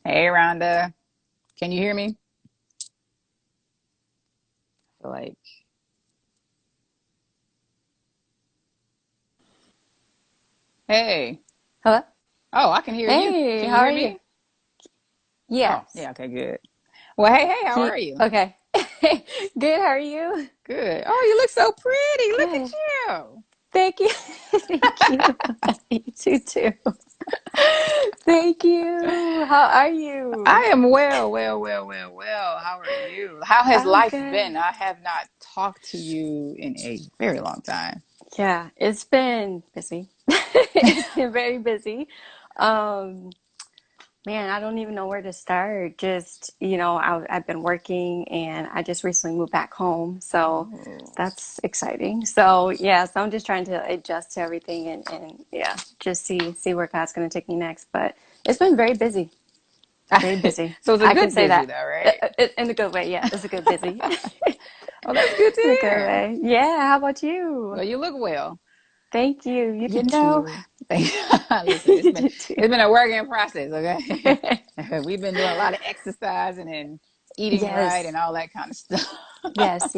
Hey, Rhonda. Can you hear me? I feel like, hey. Hello? Oh, I can hear you. Hey, Can how you hear are you? me? Oh, Yes. yeah, okay, good. Well, hey, how are you? Okay. Good, how are you? Good. Oh, you look so pretty. Look Good. at you. Thank you. Thank you. You too. Thank you. How are you? I am well. How are you? How has I'm life good. been? I have not talked to you in a very long time. Yeah, it's been busy. It's been very busy. Um, Man, I don't even know where to start. Just, I've been working and I just recently moved back home. So Oh. that's exciting. So yeah, so I'm just trying to adjust to everything and yeah, just see where God's going to take me next. But it's been very busy, very busy. So it's a I can good say busy that though, right? in a good way. Yeah, it's a good busy. Oh, that's good to In a good hear. way. Yeah, how about you? Well, you look well. Thank you. You You did know, too. listen, You did too. it's been a work in process, okay? We've been doing a lot of exercising and eating right Yes. and all that kind of stuff. Yes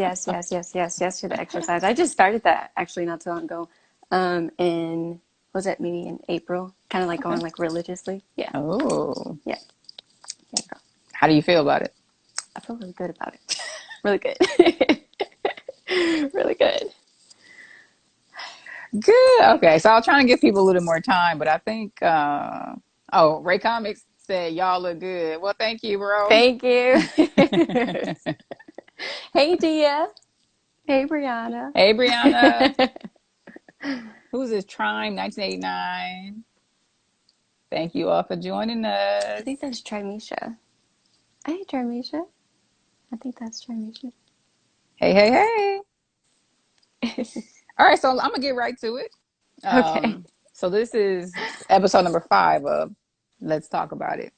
to the exercise. I just started that actually not too long ago. In was it maybe in April? Kind of like Okay. going like religiously. Yeah, Oh, yeah, yeah, girl. how do you feel about it? I feel really good about it. Really good. Really good. Good. Okay, so I was trying to give people a little more time, but I think oh, Ray Comics said y'all look good. Well, thank you, bro. Thank you. Hey Dia. Hey Brianna. Hey, Brianna. I Who's this? Trime 1989. Thank you all for joining us. think that's Trimisha. Hey Trimisha. I think that's Trimisha. Hey. All right, so I'm gonna get right to it. Okay. So this is episode number 5 of Let's Talk About It.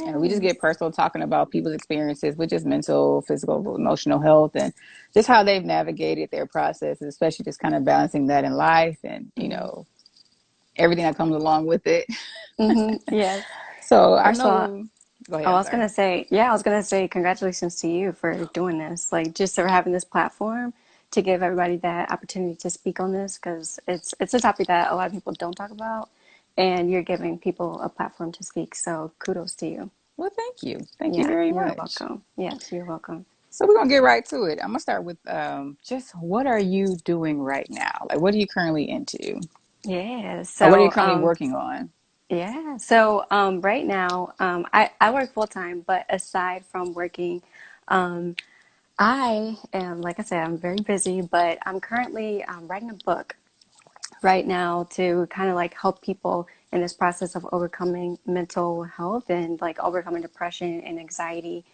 And we just get Yes. personal talking about people's experiences with just mental, physical, emotional health and just how they've navigated their processes, especially just kind of balancing that in life and, Mm-hmm. everything that comes along with it. Mm-hmm. Yes. So I First of all, know, go ahead, oh, I I'm was sorry. gonna say, yeah, I was gonna say congratulations to you for doing this. Like just for having this platform to give everybody that opportunity to speak on this because it's a topic that a lot of people don't talk about, and you're giving people a platform to speak. So kudos to you. Well, thank you. Thank you Yeah, very you're much. welcome. Yes, you're welcome. So we're gonna get right to it. I'm gonna start with just what are you doing right now? Like, what are you currently into? Yeah. Or what are you currently working on? Yeah. So right now, I work full time, but aside from working, um, I am, like I said, I'm very busy, but I'm currently writing a book right now to kind of like help people in this process of overcoming mental health and like overcoming depression and anxiety.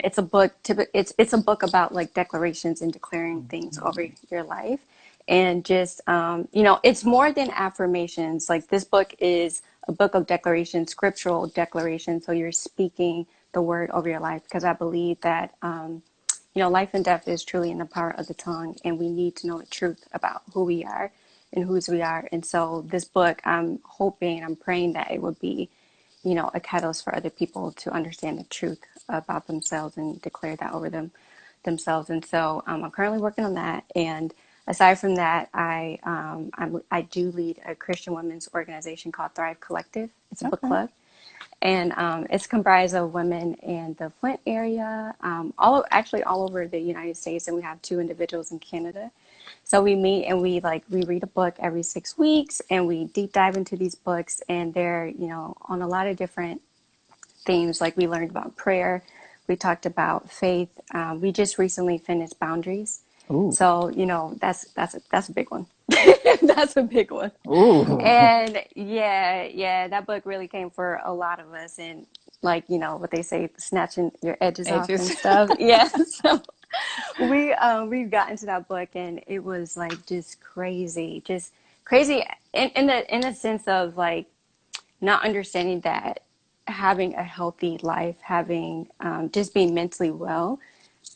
It's a book. It's a book about like declarations and declaring things over your life, and just it's more than affirmations. Like this book is a book of declaration, scriptural declaration. So you're speaking the word over your life because I believe that life and death is truly in the power of the tongue, and we need to know the truth about who we are and whose we are. And so, this book, I'm hoping, I'm praying that it would be, a catalyst for other people to understand the truth about themselves and declare that over themselves. And so, I'm currently working on that. And aside from that, I do lead a Christian women's organization called Thrive Collective. It's a book Okay. club, and it's comprised of women in the Flint area, actually all over the United States, and we have two individuals in Canada. So we meet and we read a book every 6 weeks, and we deep dive into these books, and they're on a lot of different themes. Like we learned about prayer, we talked about faith. We just recently finished boundaries, Ooh. so that's a big one. That's a big one. Ooh. And yeah, that book really came for a lot of us, and like what they say, snatching your edges off and Edges. stuff. Yeah, so we've gotten to that book, and it was like just crazy in the sense of like not understanding that having a healthy life, having just being mentally well,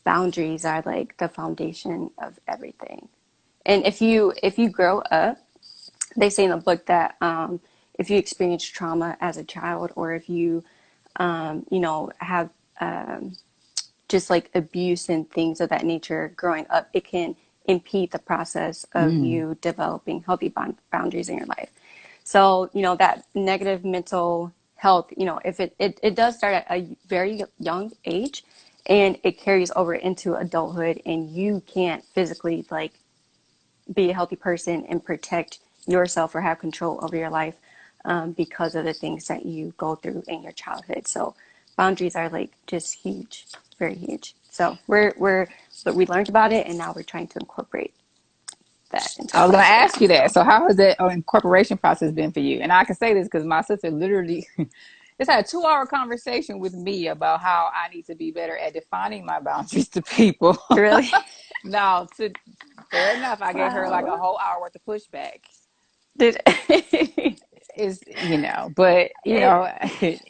boundaries are like the foundation of everything. And if you grow up, they say in the book that if you experience trauma as a child, or if you have just like abuse and things of that nature growing up, it can impede the process of you developing healthy boundaries in your life. So, that negative mental health, if it does start at a very young age and it carries over into adulthood, and you can't physically like be a healthy person and protect yourself or have control over your life because of the things that you go through in your childhood. So boundaries are like just huge, very huge. So but we learned about it, and now we're trying to incorporate that into I our was going to lives right ask now. you that. So So how has that incorporation process been for you? And I can say this because my sister literally just had a 2 hour conversation with me about how I need to be better at defining my boundaries to people. really, Now, fair enough, I gave her like a wow, whole hour worth of pushback. did Is but it?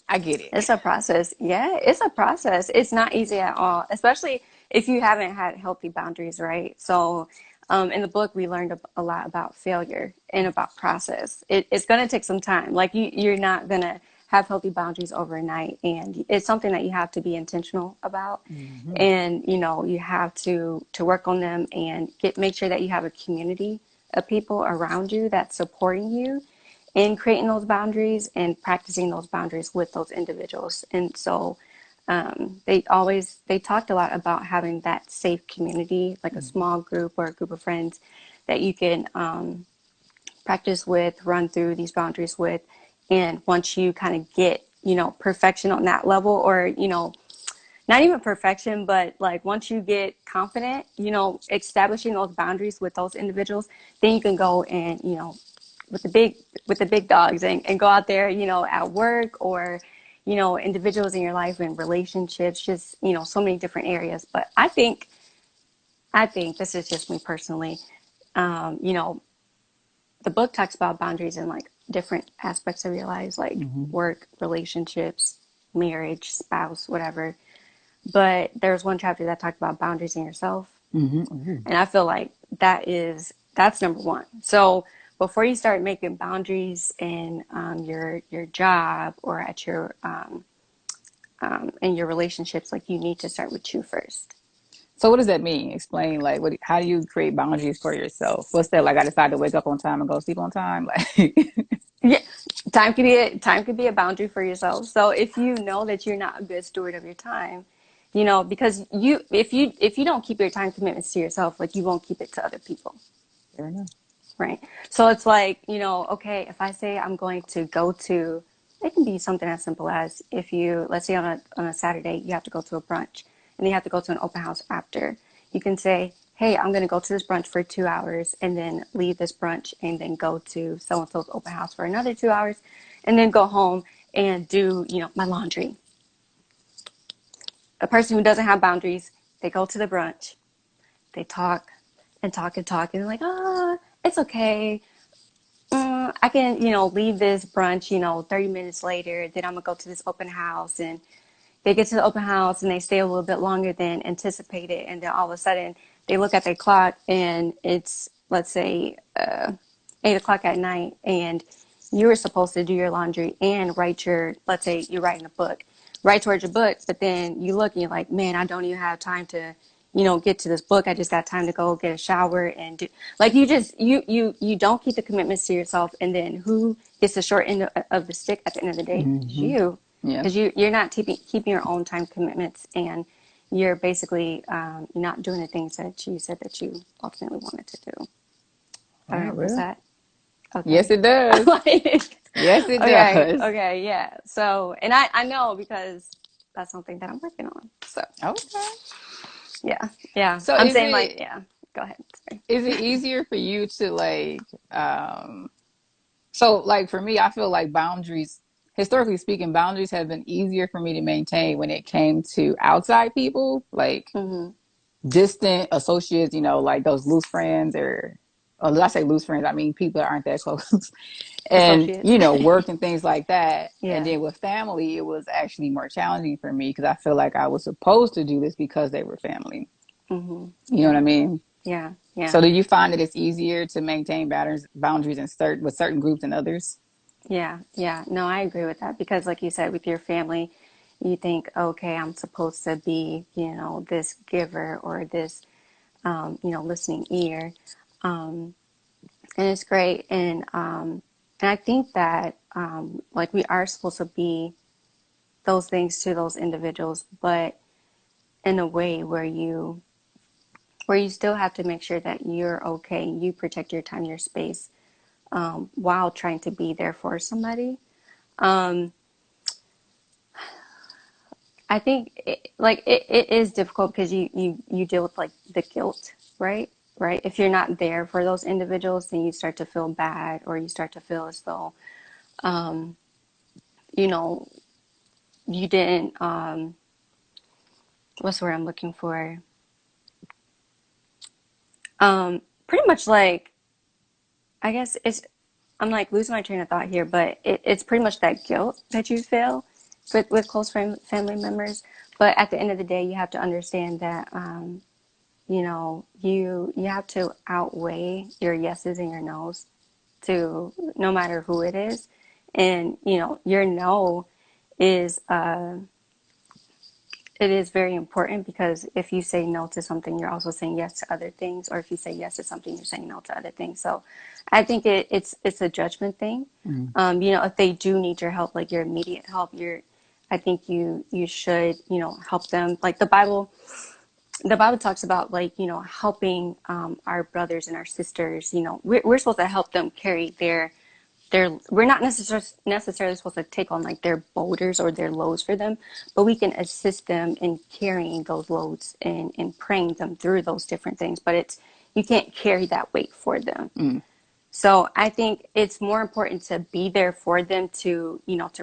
I get it. It's a process. Yeah, it's a process. It's not easy at all, especially if you haven't had healthy boundaries, right? So, in the book, we learned a lot about failure and about process. It's going to take some time. Like you're not going to have healthy boundaries overnight, and it's something that you have to be intentional about. Hmm. And you have to work on them and make sure that you have a community of people around you that's supporting you in creating those boundaries and practicing those boundaries with those individuals. And so they talked a lot about having that safe community, like a small group or a group of friends that you can practice with, run through these boundaries with. And once you kind of get, perfection on that level, or, not even perfection, but like once you get confident, establishing those boundaries with those individuals, then you can go and, with the big dogs, and go out there, at work, or, individuals in your life and relationships, just, so many different areas. But I think this is just me personally. You know, the book talks about boundaries in like different aspects of your lives, like Hmm. work, relationships, marriage, spouse, whatever. But there's one chapter that talked about boundaries in yourself. Hmm. And I feel like that's number one. So before you start making boundaries in your job or at your in your relationships, like you need to start with you first. So what does that mean? Explain like how do you create boundaries for yourself? What's that like? I decide to wake up on time and go sleep on time. Like, Yeah, time could be a boundary for yourself. So if you know that you're not a good steward of your time, because if you don't keep your time commitments to yourself, like you won't keep it to other people. fair enough. Right. So it's like, okay, if I say I'm going to go to, it can be something as simple as, if you, let's say on a Saturday, you have to go to a brunch and you have to go to an open house after. You can say, hey, I'm going to go to this brunch for 2 hours and then leave this brunch and then go to so and so's open house for another 2 hours and then go home and do, my laundry. A person who doesn't have boundaries, they go to the brunch, they talk and talk and talk, and they're like, it's okay. I can, leave this brunch, 30 minutes later, then I'm gonna go to this open house. And they get to the open house and they stay a little bit longer than anticipated. And then all of a sudden they look at their clock and it's, let's say, 8 o'clock at night, and you were supposed to do your laundry and let's say you're writing a book, write towards your book, but then you look and you're like, man, I don't even have time to, get to this book. I just got time to go get a shower and do, like, you don't keep the commitments to yourself. And then who gets the short end of the stick at the end of the day is Hmm. you, Yeah. because you're not keeping your own time commitments, and you're basically not doing the things that you said that you ultimately wanted to do. I don't Oh, know. Does well. that Yes, okay? it does. Like, Yes, it okay, does. okay, yeah. So, and I know, because that's something that I'm working on. So, Okay. yeah, yeah. So I'm saying, like, yeah. Go ahead. Sorry. is it easier for you to like so like for me, I feel like boundaries, historically speaking, boundaries have been easier for me to maintain when it came to outside people, like Mm-hmm. distant associates, like those loose friends or did I say loose friends? I mean people that aren't that close. And, Associates. work and things like that. And Yeah. then with family, it was actually more challenging for me because I feel like I was supposed to do this because they were family. Mm-hmm. You know what Yeah. I mean? Yeah. Yeah. So do you find that it's easier to maintain boundaries in with certain groups than others? Yeah, yeah. No, I agree with that because, like you said, with your family, you think, okay, I'm supposed to be, this giver or this, listening ear, and it's great. And I think that, like, we are supposed to be those things to those individuals, but in a way where you still have to make sure that you're okay, you protect your time, your space, while trying to be there for somebody. Um, I think it is difficult because you deal with like the guilt, right? Right. If you're not there for those individuals, then you start to feel bad, or you start to feel as though, um, you know, you didn't, what's the word I'm looking for? Pretty much like, I guess I'm like losing my train of thought here, but it's pretty much that guilt that you feel with close family members. But at the end of the day, you have to understand that, you have to outweigh your yeses and your nos to no matter who it is. And, your no is, it is very important because if you say no to something, you're also saying yes to other things. Or if you say yes to something, you're saying no to other things. So I think it's a judgment thing. Mm. If they do need your help, like your immediate help, I think you should, help them. Like the Bible talks about, like, helping, our brothers and our sisters. We're supposed to help them carry we're not necessarily supposed to take on like their boulders or their loads for them, but we can assist them in carrying those loads and praying them through those different things. But you can't carry that weight for them. Mm. So I think it's more important to be there for them, to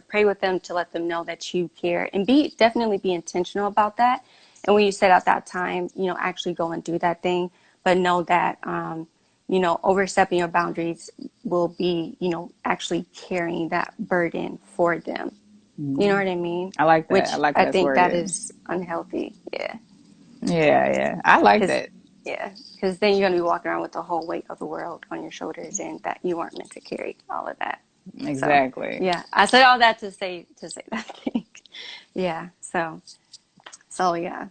pray with them, to let them know that you care, and definitely be intentional about that. And when you set out that time, actually go and do that thing, but know that, overstepping your boundaries will be, actually carrying that burden for them. You know Mm. what I mean? I like that. I Which like I that it's think that worded. is unhealthy. Yeah. Yeah, yeah. I like Because, that. yeah, because then you're going to be walking around with the whole weight of the world on your shoulders, and that you weren't meant to carry all of that. So, Exactly. yeah, I said all that to say that. I think. Yeah. So yeah.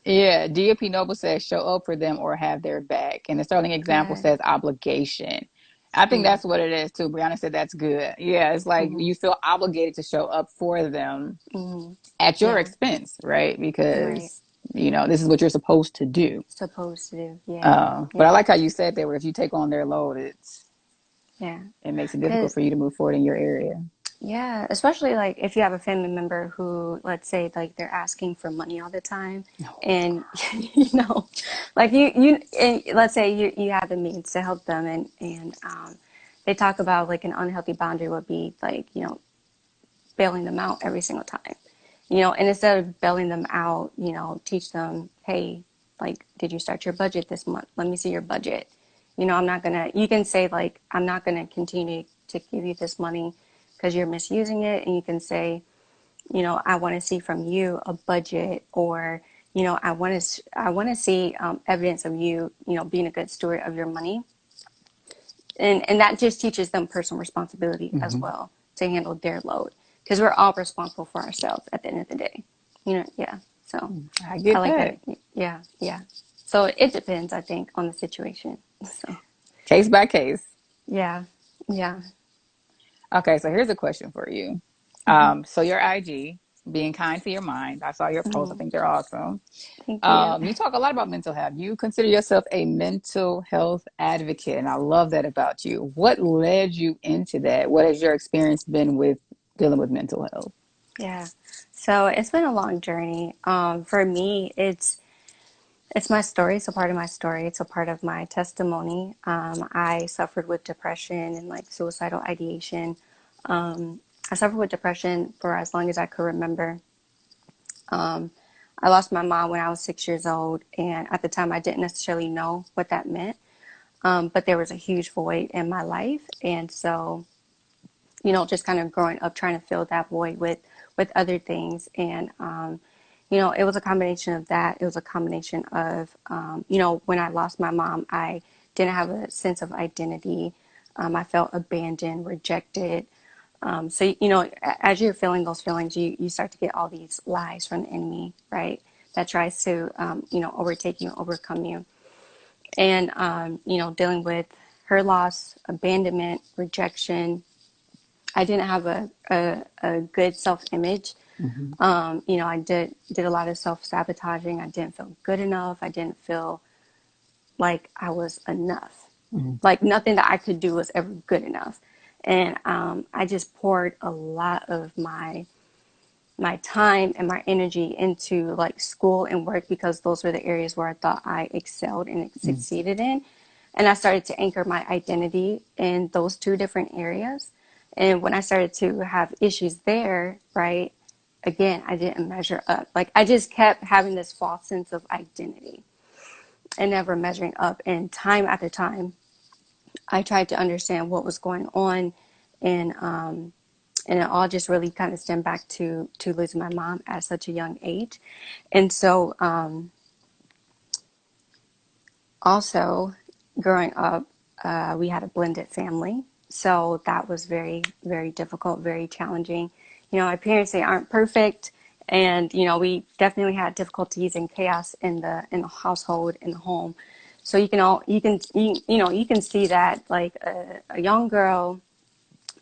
Yeah, DOP Noble says show up for them or have their back. And the Sterling example Yeah. says obligation. I think Mm, that's what it is too. Brianna said that's good. Yeah, it's like mm-hmm, you feel obligated to show up for them mm-hmm. at your Yeah. expense, right? Right. Because, this is what you're supposed to do. Supposed to do. Yeah. But I Yeah. like how you said that where if you take on their load, Yeah. it makes it difficult Because, for you to move forward in your area. yeah, especially like if you have a family member who, let's say, like they're asking for money all the time, No. and like and let's say you have the means to help them, and they talk about like an unhealthy boundary would be like, bailing them out every single time, and instead of bailing them out, teach them, hey, like, did you start your budget this month? Let me see your budget. You can say, like, I'm not gonna continue to give you this money because you're misusing it. And you can say, I want to see from you a budget, or, I want to see, evidence of you, being a good steward of your money. And that just teaches them personal responsibility as Hmm. well to handle their load, because we're all responsible for ourselves at the end of the day. Yeah. So I I get like that. that. Yeah, yeah. So it depends, I think, on the situation. So Case by case. yeah, yeah. Okay, so here's a question for you. Hmm. So your IG, being kind to your mind. I saw your posts. I Hmm. think they're awesome. Thank you. You talk a lot about mental health. You consider yourself a mental health advocate, and I love that about you. What led you into that? What has your experience been with dealing with mental health? Yeah. So it's been a long journey. For me, it's my story. It's a part of my story. It's a part of my testimony. I suffered with depression and like suicidal ideation. I suffered with depression for as long as I could remember. I lost my mom when I was 6 years old, and at the time I didn't necessarily know what that meant. But there was a huge void in my life, and so, just kind of growing up trying to fill that void with other things. And it was a combination of that. It was a combination of, when I lost my mom, I didn't have a sense of identity. I felt abandoned, rejected. So, as you're feeling those feelings, you start to get all these lies from the enemy, right? That tries to, overtake you, overcome you. And, dealing with her loss, abandonment, rejection. I didn't have a good self-image. Mm-hmm. I did a lot of self-sabotaging. I didn't feel good enough. I didn't feel like I was enough. Mm-hmm. Like nothing that I could do was ever good enough. And I just poured a lot of my time and my energy into like school and work because those were the areas where I thought I excelled and succeeded in. And I started to anchor my identity in those two different areas. And when I started to have issues there, right, again, I didn't measure up. Like I just kept having this false sense of identity and never measuring up. And time after time, I tried to understand what was going on, and and it all just really kind of stemmed back to losing my mom at such a young age. And so also growing up, we had a blended family, so that was very, very difficult, very challenging. My parents, they aren't perfect, and we definitely had difficulties and chaos in the household, in the home. So you can see that like a young girl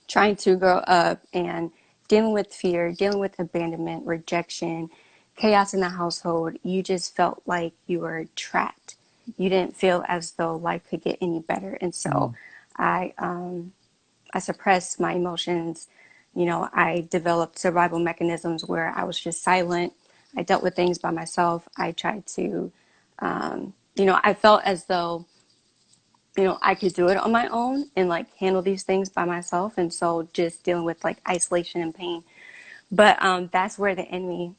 trying to grow up and dealing with fear, dealing with abandonment, rejection, chaos in the household, you just felt like you were trapped. You didn't feel as though life could get any better. And so I I suppressed my emotions. I developed survival mechanisms where I was just silent. I dealt with things by myself. I tried to, I felt as though I could do it on my own and like handle these things by myself. And so just dealing with like isolation and pain. But that's where the enemy,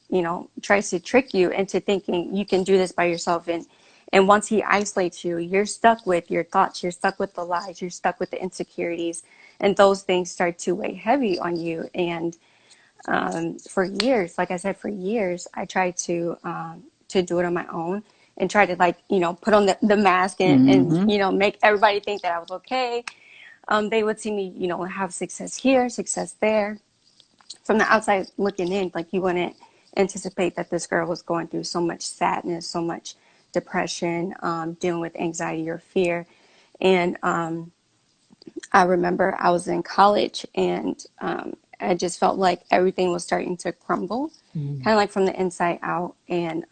tries to trick you into thinking you can do this by yourself. And once he isolates you, you're stuck with your thoughts. You're stuck with the lies. You're stuck with the insecurities. And those things start to weigh heavy on you. And for years, like I said, for years, I tried to do it on my own and try to like, put on the mask and, Mm-hmm. make everybody think that I was okay. They would see me, have success here, success there. From the outside looking in, like you wouldn't anticipate that this girl was going through so much sadness, so much depression, dealing with anxiety or fear. And I remember I was in college and I just felt like everything was starting to crumble, Mm-hmm. kind of like from the inside out. And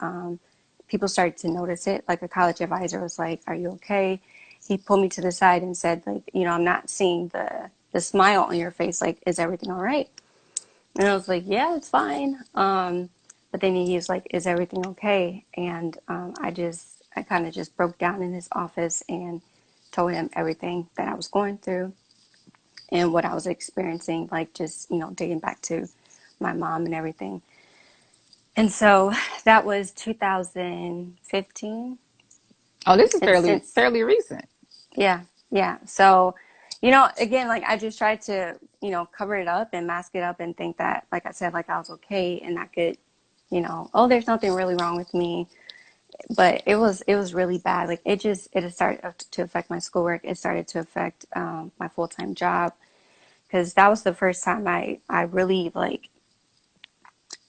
people started to notice it. Like a college advisor was like, "Are you okay?" He pulled me to the side and said, like, "I'm not seeing the smile on your face. Like, is everything all right?" And I was like, "Yeah, it's fine." But then he was like, "Is everything okay?" And I kind of just broke down in his office and told him everything that I was going through and what I was experiencing, like just, dating back to my mom and everything. And so that was 2015. Oh, this is And fairly since, fairly recent. yeah, yeah. So, again, like I just tried to, cover it up and mask it up and think that, like I said, like I was okay and I could, oh, there's nothing really wrong with me. But it was really bad. Like it had started to affect my schoolwork. It started to affect my full-time job because that was the first time I really like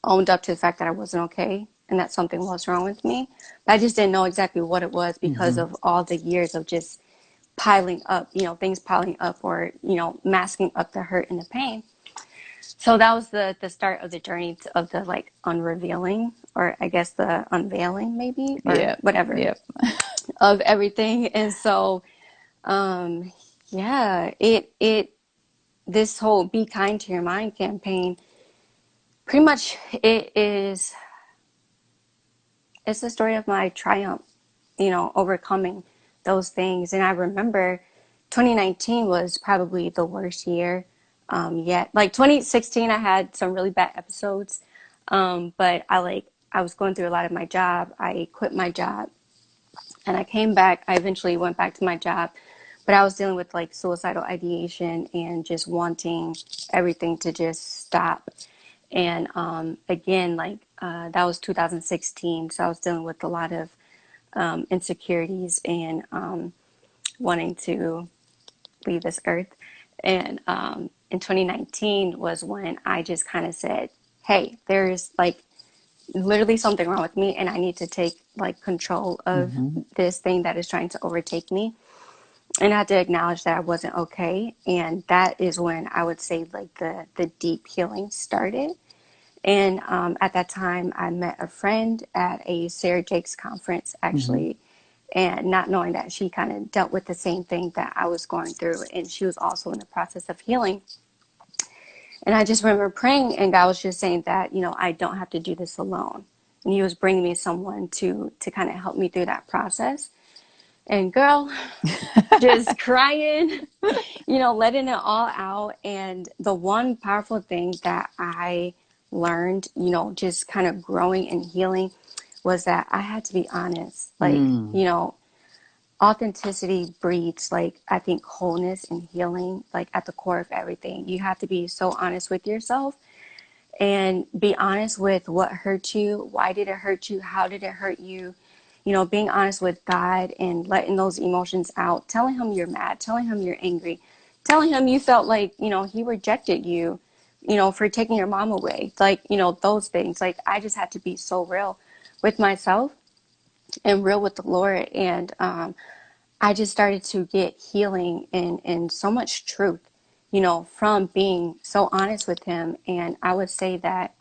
owned up to the fact that I wasn't okay and that something was wrong with me. But I just didn't know exactly what it was because Mm-hmm. of all the years of just piling up, things piling up or, masking up the hurt and the pain. So that was the start of the journey of the like unrevealing or I guess the unveiling maybe or Yep. whatever Yep. of everything. And so, um, yeah, this whole Be Kind to Your Mind campaign, pretty much it's the story of my triumph, overcoming those things. And I remember 2019 was probably the worst year yet. Like 2016, I had some really bad episodes, but I was going through a lot of my job. I quit my job and I came back. I eventually went back to my job, but I was dealing with like suicidal ideation and just wanting everything to just stop. And again, like that was 2016, so I was dealing with a lot of insecurities and wanting to leave this earth. And in 2019 was when I just kind of said, hey, there's like literally something wrong with me, and I need to take like control of Mm-hmm. this thing that is trying to overtake me. And I had to acknowledge that I wasn't okay. And that is when I would say like the deep healing started. And at that time, I met a friend at a Sarah Jakes conference, Mm-hmm. actually, and not knowing that she kind of dealt with the same thing that I was going through. And she was also in the process of healing. And I just remember praying, and God was just saying that, you know, I don't have to do this alone. And He was bringing me someone to kind of help me through that process. And girl, just crying, you know, letting it all out. And the one powerful thing that I learned, you know, just kind of growing and healing was that I had to be honest. Like, Mm. you know, authenticity breeds, like, I think wholeness and healing, like at the core of everything. You have to be so honest with yourself and be honest with what hurt you. Why did it hurt you? How did it hurt you? You know, being honest with God and letting those emotions out, telling Him you're mad, telling Him you're angry, telling Him you felt like, you know, He rejected you, you know, for taking your mom away. Like, you know, those things. Like, I just had to be so real with myself and real with the Lord. And I just started to get healing and so much truth, you know, from being so honest with Him. And I would say that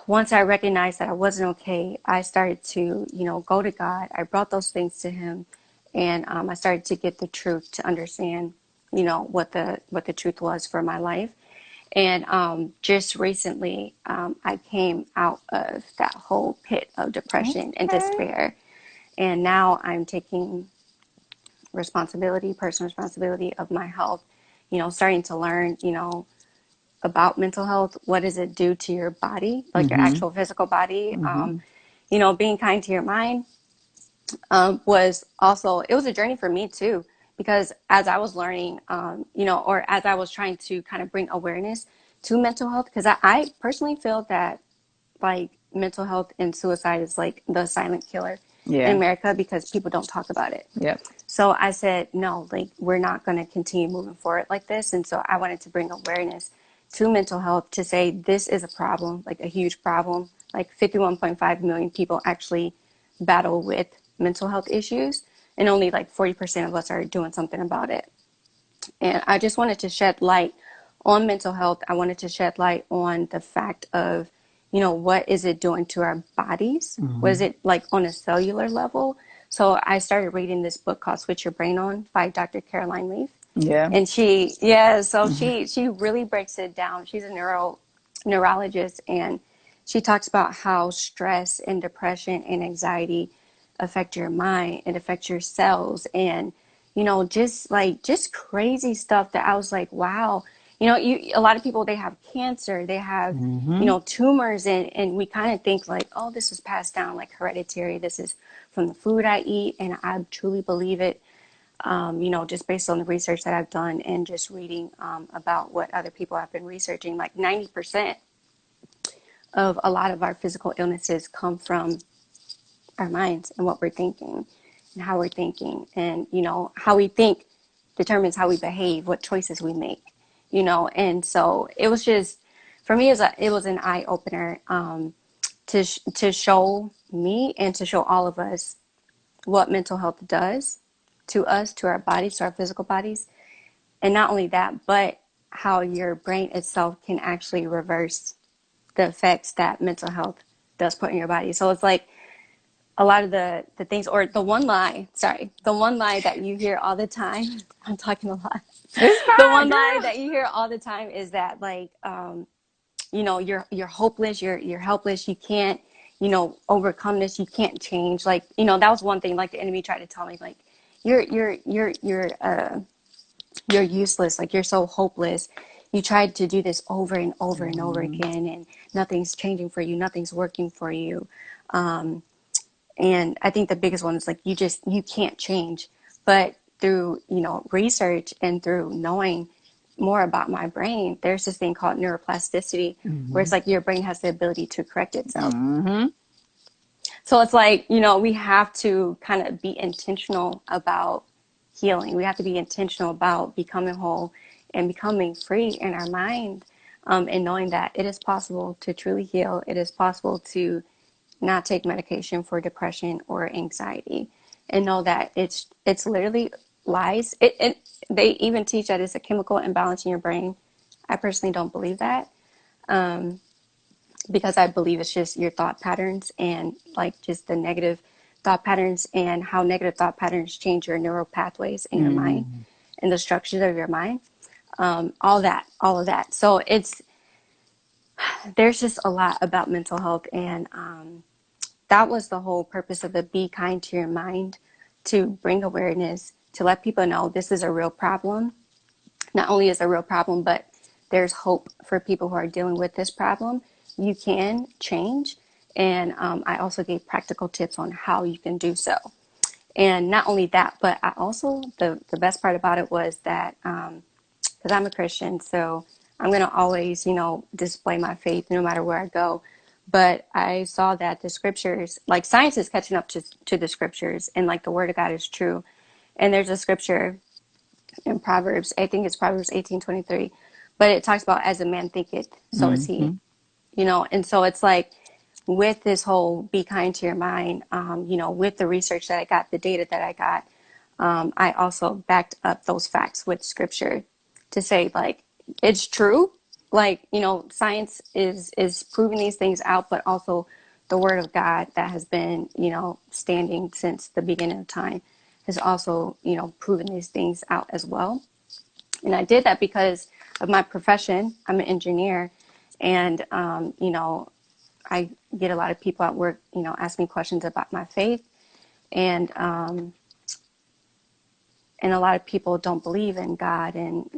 once I recognized that I wasn't okay, I started to, you know, go to God. I brought those things to Him, and I started to get the truth, to understand, you know, what the truth was for my life. And just recently, I came out of that whole pit of depression and Okay. despair, and now I'm taking responsibility, personal responsibility of my health. You know, starting to learn, you know, about mental health. What does it do to your body, like your Mm-hmm. actual physical body? Mm-hmm. You know, being kind to your mind was also, it was a journey for me too, because as I was learning, you know, or as I was trying to kind of bring awareness to mental health, because I personally feel that like mental health and suicide is like the silent killer in Yeah. America because people don't talk about it. Yep. So I said, no, like we're not going to continue moving forward like this. And so I wanted to bring awareness to mental health to say this is a problem, like a huge problem. Like 51.5 million people actually battle with mental health issues, and only like 40% of us are doing something about it. And I just wanted to shed light on mental health. I wanted to shed light on the fact of, you know, what is it doing to our bodies? What is Mm-hmm. it like on a cellular level? So I started reading this book called Switch Your Brain On by Dr. Caroline Leaf. Yeah. And she, yeah, so Mm-hmm. she really breaks it down. She's a neurologist, and she talks about how stress and depression and anxiety affect your mind and affect your cells, and you know, just like just crazy stuff that I was like, wow. You know, you a lot of people, they have cancer, they have, you Mm-hmm. know, tumors, and we kind of think like, oh, this was passed down like hereditary. This is from the food I eat, and I truly believe it. You know, just based on the research that I've done and just reading about what other people have been researching, like 90% of a lot of our physical illnesses come from our minds and what we're thinking and how we're thinking. And, you know, how we think determines how we behave, what choices we make, you know. And so it was just, for me, it was an eye opener to show me and to show all of us what mental health does to us, to our bodies, to our physical bodies. And not only that, but how your brain itself can actually reverse the effects that mental health does put in your body. So it's like a lot of the things, or the one lie, sorry, the one lie that you hear all the time. I'm talking a lot. It's The fine, one lie girl. that you hear all the time is that like, you know, you're hopeless, you're helpless, you can't, you know, overcome this, you can't change. Like, you know, that was one thing like the enemy tried to tell me, like, you're useless, like you're so hopeless. You tried to do this over and over and over Mm-hmm. again, and nothing's changing for you, nothing's working for you. And I think the biggest one is like you can't change. But through, you know, research and through knowing more about my brain, there's this thing called neuroplasticity, where Mm-hmm. it's like your brain has the ability to correct itself. Mm-hmm. So it's like, you know, we have to kind of be intentional about healing. We have to be intentional about becoming whole and becoming free in our mind, and knowing that it is possible to truly heal. It is possible to not take medication for depression or anxiety, and know that it's literally lies. They even teach that it's a chemical imbalance in your brain. I personally don't believe that, because I believe it's just your thought patterns, and like just the negative thought patterns, and how negative thought patterns change your neural pathways in your mind Mm. and the structures of your mind. All of that. So there's just a lot about mental health, and that was the whole purpose of the Be Kind to Your Mind, to bring awareness, to let people know this is a real problem. Not only is it a real problem, but there's hope for people who are dealing with this problem. You can change. And I also gave practical tips on how you can do so. And not only that, but I also, the best part about it was that, because I'm a Christian, so I'm going to always, display my faith no matter where I go. But I saw that the scriptures, like science is catching up to the scriptures, and like the word of God is true. And there's a scripture in Proverbs, I think it's Proverbs 18:23, but it talks about as a man thinketh, so is he, Mm-hmm. and so it's like with this whole be kind to your mind, with the research that I got, the data that I got, I also backed up those facts with scripture to say like it's true. Like, science is proving these things out, but also the word of God that has been, standing since the beginning of time has also, proven these things out as well. And I did that because of my profession. I'm an engineer, and I get a lot of people at work, ask me questions about my faith, and a lot of people don't believe in God, and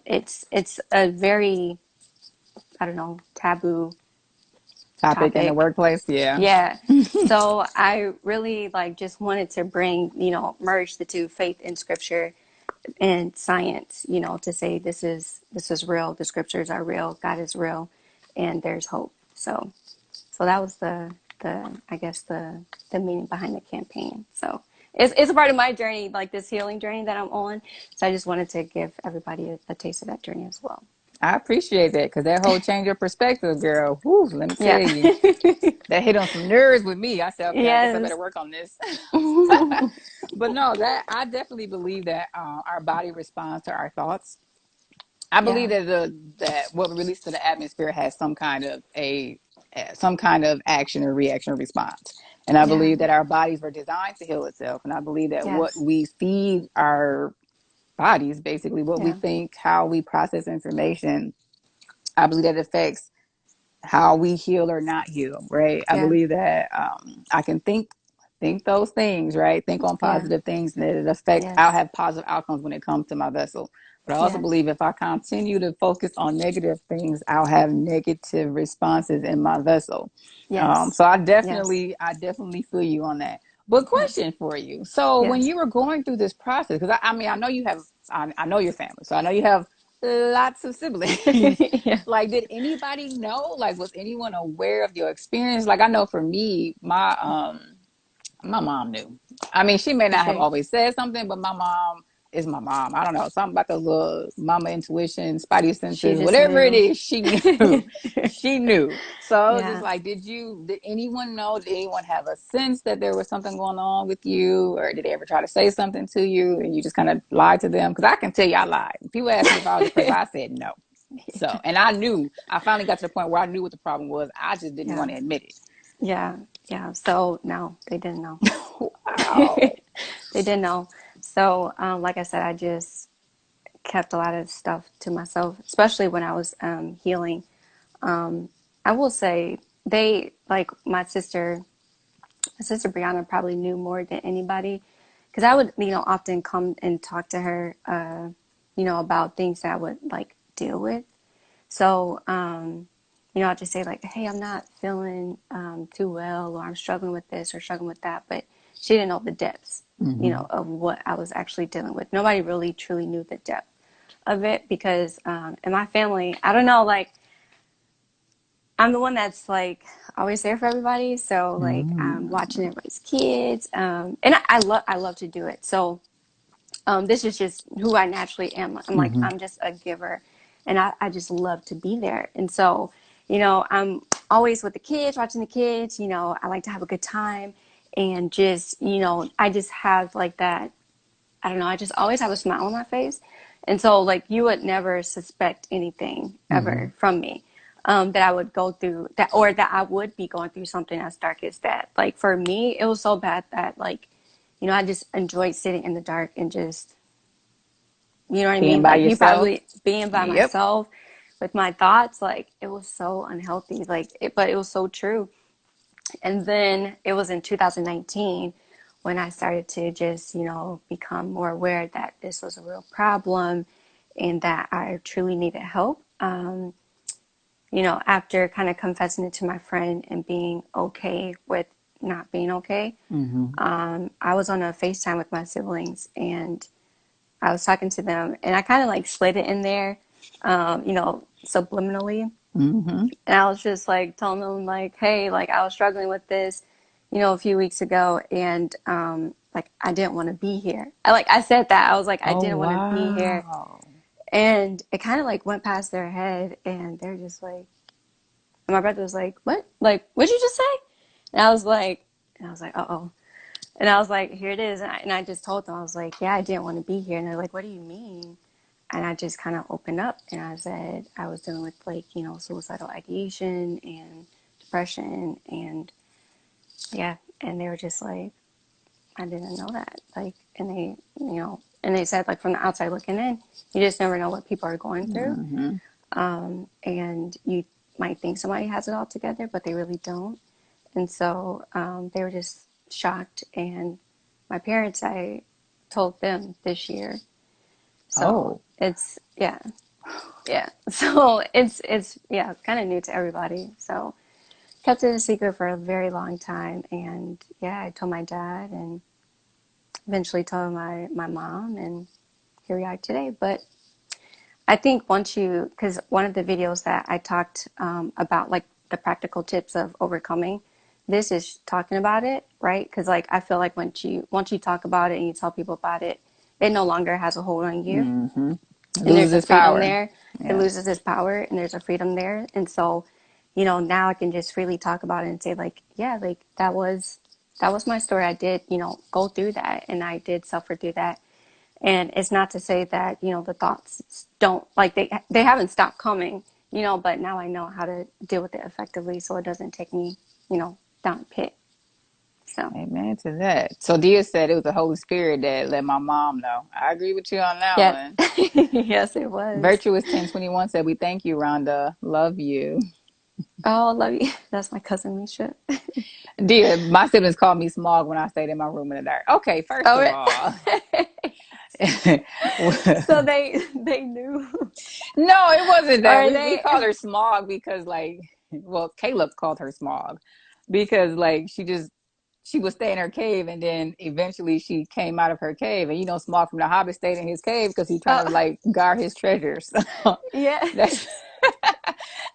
it's a very, I don't know, taboo Topic in the topic. workplace. Yeah. Yeah. So I really like just wanted to bring, merge the two, faith in scripture and science, to say this is real, the scriptures are real, God is real, and there's hope. So that was the I guess the meaning behind the campaign. So it's a part of my journey, like this healing journey that I'm on. So I just wanted to give everybody a taste of that journey as well. I appreciate that, because that whole change of perspective, girl. Whew, let me tell Yeah. you, that hit on some nerves with me. I said, okay, I guess I better Yes. work on this. But no, that I definitely believe that our body responds to our thoughts. I believe Yeah. that that what we release to the atmosphere has some kind of action or reaction or response. And I Yeah. believe that our bodies were designed to heal itself. And I believe that what Yes. we feed our bodies, basically what we Yeah. think, how we process information, I believe that affects how we heal or not heal, right? I Yeah. believe that I can think those things, right? Think on Yeah. positive things, and it affect. I'll Yes. have positive outcomes when it comes to my vessel. But I also Yes. believe if I continue to focus on negative things, I'll have negative responses in my vessel. Yes. So Yes. I definitely feel you on that. But Yes. question for you: so when Yes. you were going through this process, because I mean, I know you have, I know your family, so I know you have lots of siblings. Yeah. Like, did anybody know? Like, was anyone aware of your experience? Like, I know for me, my mom knew. I mean, she may not have Okay. always said something, but my mom is my mom. I don't know, something about the little mama intuition, spidey She senses, just whatever it knew. is, she knew. She knew. So I was just Yeah. like, did anyone know? Did anyone have a sense that there was something going on with you? Or did they ever try to say something to you and you just kind of lied to them? Because I can tell you I lied. People asked me if I was depressed. I said no. So, and I knew, I finally got to the point where I knew what the problem was. I just didn't Yeah. want to admit it. Yeah. Yeah. So no, they didn't know. Wow. They didn't know. So, like I said, I just kept a lot of stuff to myself, especially when I was healing. I will say like my sister Brianna probably knew more than anybody, because I would, often come and talk to her, about things that I would like deal with. So, I'll just say like, hey, I'm not feeling too well, or I'm struggling with this or struggling with that. But she didn't know the depths, Mm-hmm. of what I was actually dealing with. Nobody really truly knew the depth of it, because in my family, I don't know, like I'm the one that's like always there for everybody. So like I'm Mm-hmm. watching everybody's kids, and I love to do it. So this is just who I naturally am. I'm like, Mm-hmm. I'm just a giver, and I just love to be there. And so, I'm always with the kids, watching the kids. I like to have a good time, and just, I just have like that. I don't know. I just always have a smile on my face, and so like you would never suspect anything Mm-hmm. ever from me. That I would go through that, or that I would be going through something as dark as that. Like for me, it was so bad that like, I just enjoyed sitting in the dark and just, you know what I Being mean? by Like you yourself. probably being by Yep. myself with my thoughts, like it was so unhealthy. But it was so true. And then it was in 2019 when I started to just, become more aware that this was a real problem and that I truly needed help. After kind of confessing it to my friend and being okay with not being okay, Mm-hmm. I was on a FaceTime with my siblings and I was talking to them and I kind of like slid it in there, subliminally. Mm-hmm. And I was just like telling them like, hey, like I was struggling with this, a few weeks ago and like I didn't want to be here. I said that. I was like, I Oh, didn't want to be here. wow. And it kind of like went past their head and they're just like, and my brother was like, what? Like, what'd you just say? And I was like, uh-oh. And I was like, here it is. And I just told them, I was like, yeah, I didn't want to be here. And they're like, what do you mean? And I just kind of opened up and I said I was dealing with like, suicidal ideation and depression. And yeah, and they were just like, I didn't know that. Like, and they said, like, from the outside looking in, you just never know what people are going through. Mm-hmm. And you might think somebody has it all together, but they really don't. And so they were just shocked. And my parents, I told them this year. So Oh. it's, yeah, yeah. So it's yeah, kind of new to everybody. So kept it a secret for a very long time. And yeah, I told my dad and eventually told my mom. And here we are today. But I think because one of the videos that I talked about, like the practical tips of overcoming, this is talking about it, right? Because like I feel like once you talk about it and you tell people about it, it no longer has a hold on you, Mm-hmm. and there's Loses a its freedom power. there. It Yeah. loses its power, and there's a freedom there. And so, now I can just freely talk about it and say like, yeah, like that was my story. I did, go through that, and I did suffer through that. And it's not to say that, the thoughts don't, like, they haven't stopped coming, but now I know how to deal with it effectively so it doesn't take me, down a pit. So, Amen to that. So Dia said it was the Holy Spirit that let my mom know. I agree with you on that yeah. one. Yes, it was. Virtuous 1021 said, we thank you, Rhonda. Love you. Oh, love you. That's my cousin Misha. Dia, my siblings call me smog when I stayed in my room in the dark. Okay, first Oh, of all. so they knew. No, it wasn't that. Or We they called her smog because like, well, Caleb called her smog because like she would stay in her cave and then eventually she came out of her cave and Smog from the Hobbit stayed in his cave because he's trying to oh, like guard his treasures. So yeah. that's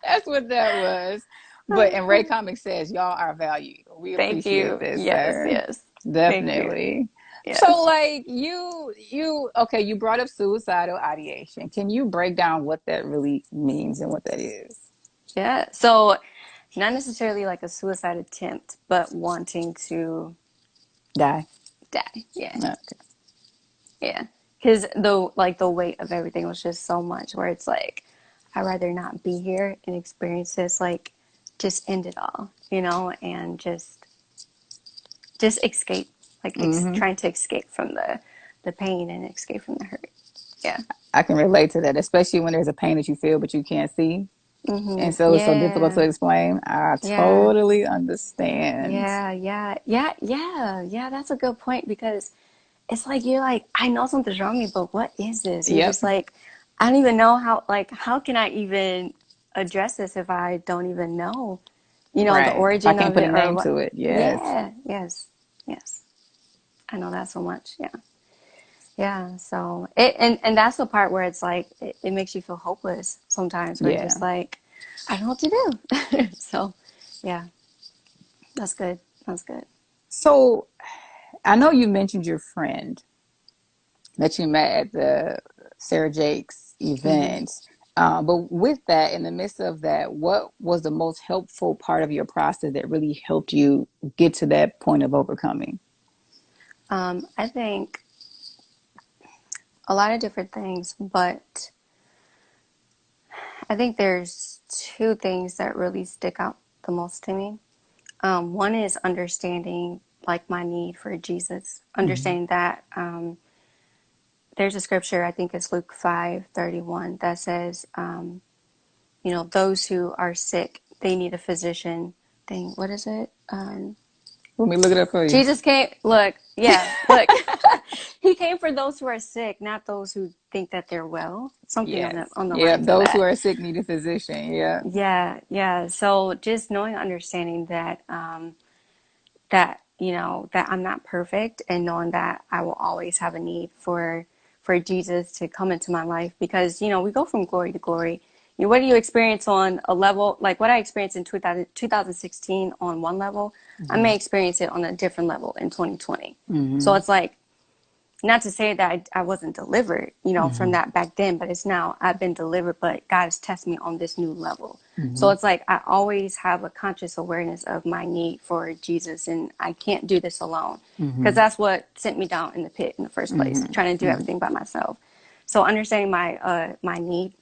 that's what that was. But and Ray Comics says y'all are valued. We Thank appreciate you. this, Yes, sir. yes. Thank you. Definitely. So Yes. like you okay, you brought up suicidal ideation. Can you break down what that really means and what that is? Yeah. So not necessarily like a suicide attempt, but wanting to Die. die. Yeah. Okay. Yeah. Because the weight of everything was just so much where it's like, I'd rather not be here and experience this, like, just end it all, and just escape, like Mm-hmm. trying to escape from the pain and escape from the hurt. Yeah. I can relate to that, especially when there's a pain that you feel but you can't see. And so it's so difficult to Yeah. explain. I Yeah. totally understand. Yeah. Yeah. Yeah. Yeah. Yeah. That's a good point because it's like you're like, I know something's wrong with me, but what is this? You're Yep. just like, I don't even know how can I even address this if I don't even know, the Right. If I origin can't of put a it or name what. to it, yes. Yeah, yes, yes. I know that so much. Yeah. Yeah. So and that's the part where it's like, it makes you feel hopeless sometimes where you're Yeah. just like, I don't know what to do. So yeah, that's good. That's good. So I know you mentioned your friend. that you met at the Sarah Jakes Hmm. event. But with that, in the midst of that, what was the most helpful part of your process that really helped you get to that point of overcoming? I think a lot of different things, but I think there's two things that really stick out the most to me. One is understanding like my need for Jesus, Mm-hmm. understanding that there's a scripture, I think it's Luke 5:31, that says, those who are sick, they need a physician. Thing, what is it? Let me look it up for you. Jesus came, look, yeah, look, he came for those who are sick, not those who think that they're well. Something on Yes. the Yeah. lines of Those who that. are sick need a physician. Yeah. Yeah, yeah. So just knowing, understanding that that that I'm not perfect, and knowing that I will always have a need for Jesus to come into my life, because we go from glory to glory. What do you experience on a level like what I experienced in 2016 on one level, I Mm-hmm. may experience it on a different level in 2020. So Mm-hmm. it's like, not to say that I wasn't delivered, from Mm-hmm. that back then, but it's now I've been delivered, but God has tested me on this new level. So Mm-hmm. it's like I always have a conscious awareness of my need for Jesus, and I can't do this alone, because Mm-hmm. that's what sent me down in the pit in the first place, trying to do Mm-hmm. everything by myself. So understanding my need,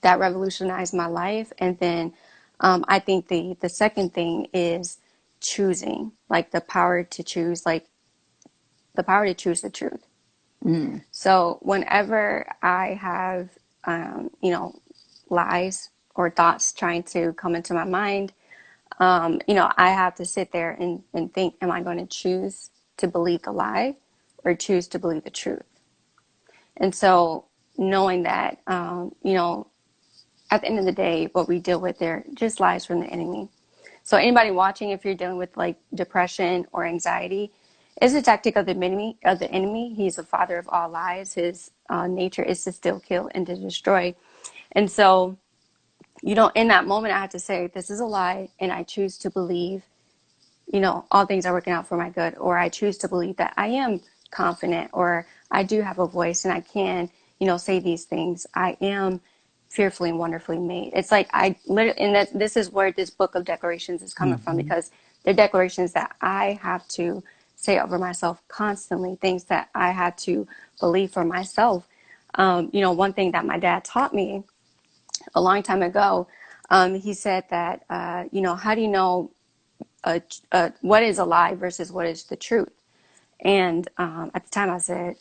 that revolutionized my life. And then I think the second thing is choosing, like the power to choose, like the power to choose the truth. Mm-hmm. So whenever I have, lies or thoughts trying to come into my mind, I have to sit there and think, am I going to choose to believe the lie or choose to believe the truth? And so knowing that, at the end of the day, what we deal with there just lies from the enemy. So anybody watching, if you're dealing with like depression or anxiety, is a tactic of the enemy. He's the father of all lies. His nature is to steal, kill, and to destroy. And so, in that moment, I have to say, this is a lie, and I choose to believe, all things are working out for my good, or I choose to believe that I am confident, or I do have a voice and I can, say these things. I am fearfully and wonderfully made. It's like I literally, and this is where this book of declarations is coming from, Mm-hmm. because they're declarations that I have to say over myself constantly, things that I had to believe for myself. One thing that my dad taught me a long time ago, he said that, how do you know what is a lie versus what is the truth? And at the time I said,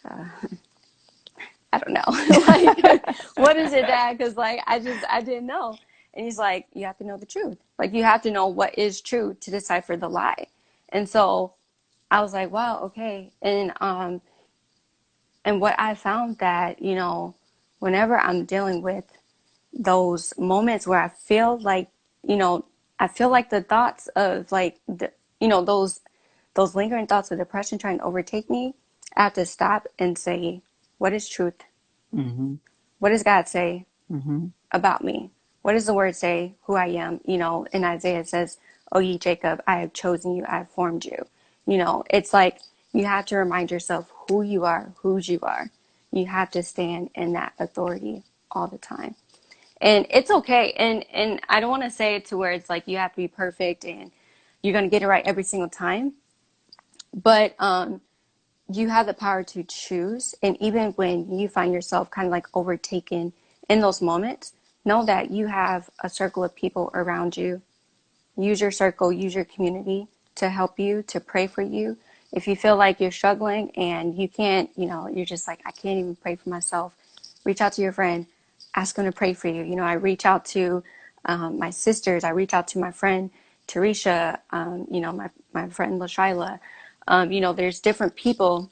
I don't know. Like, what is it, Dad? Because like I didn't know. And he's like, you have to know the truth. Like, you have to know what is true to decipher the lie. And so I was like, wow, okay. And what I found that, whenever I'm dealing with those moments where I feel like, you know, I feel like the thoughts of like those lingering thoughts of depression trying to overtake me, I have to stop and say, what is truth? Mm-hmm. What does God say Mm-hmm. about me? What does the word say who I am? In Isaiah it says, "O ye Jacob, I have chosen you, I have formed you." It's like you have to remind yourself who you are, whose you are. You have to stand in that authority all the time. And it's okay. And I don't want to say it to where it's like you have to be perfect and you're going to get it right every single time. But you have the power to choose. And even when you find yourself kind of like overtaken in those moments, know that you have a circle of people around you. Use your circle, use your community to help you, to pray for you. If you feel like you're struggling and you can't, you're just like, I can't even pray for myself, reach out to your friend, ask them to pray for you. I reach out to my sisters, I reach out to my friend Teresha, my friend LaShyla. There's different people.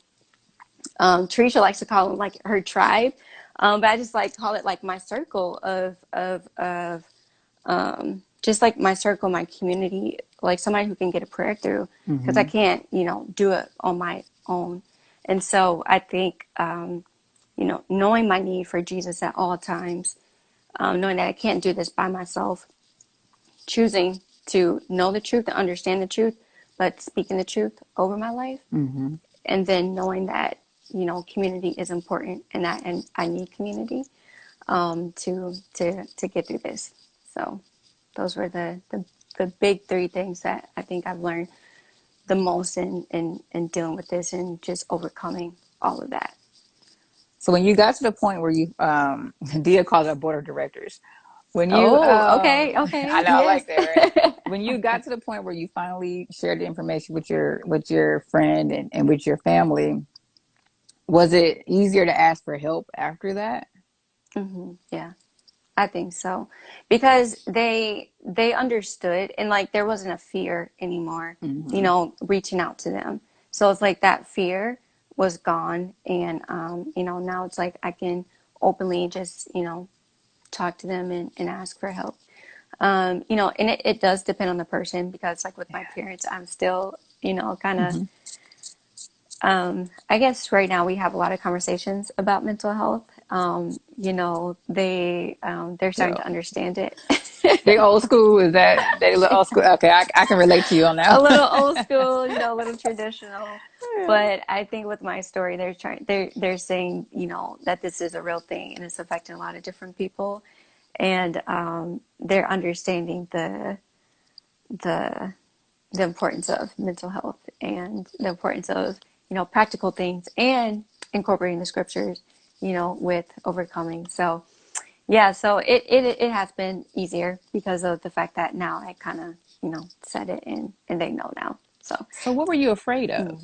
Teresha likes to call them like her tribe, but I just like call it like my circle of just like my circle, my community, like somebody who can get a prayer through, because I Mm-hmm. can't, do it on my own. And so I think, knowing my need for Jesus at all times, knowing that I can't do this by myself, choosing to know the truth and understand the truth, but speaking the truth over my life. Mm-hmm. And then knowing that community is important, and I need community to get through this. So those were the big three things that I think I've learned the most in dealing with this and just overcoming all of that. So when you got to the point where you, Dia calls our board of directors, when you, Oh, okay, I okay, know I yes. like that, right? When you got to the point where you finally shared the information with your friend and with your family, was it easier to ask for help after that? Yeah, I think so. Because they understood, and like there wasn't a fear anymore, Hmm. reaching out to them. So it's like that fear was gone, and now it's like I can openly just, talk to them and ask for help. And it does depend on the person, because like with my parents, I'm still, kind of, Hmm. I guess right now we have a lot of conversations about mental health. They're starting Yeah. to understand it. They old school, is that they old school? Okay, I can relate to you on A that little one. old school, a little traditional. But I think with my story, they're saying, that this is a real thing and it's affecting a lot of different people, and they're understanding the the importance of mental health and the importance of, practical things and incorporating the scriptures, with overcoming. So yeah, so it has been easier because of the fact that now I kind of, said it, and they know now. So So what were you afraid of?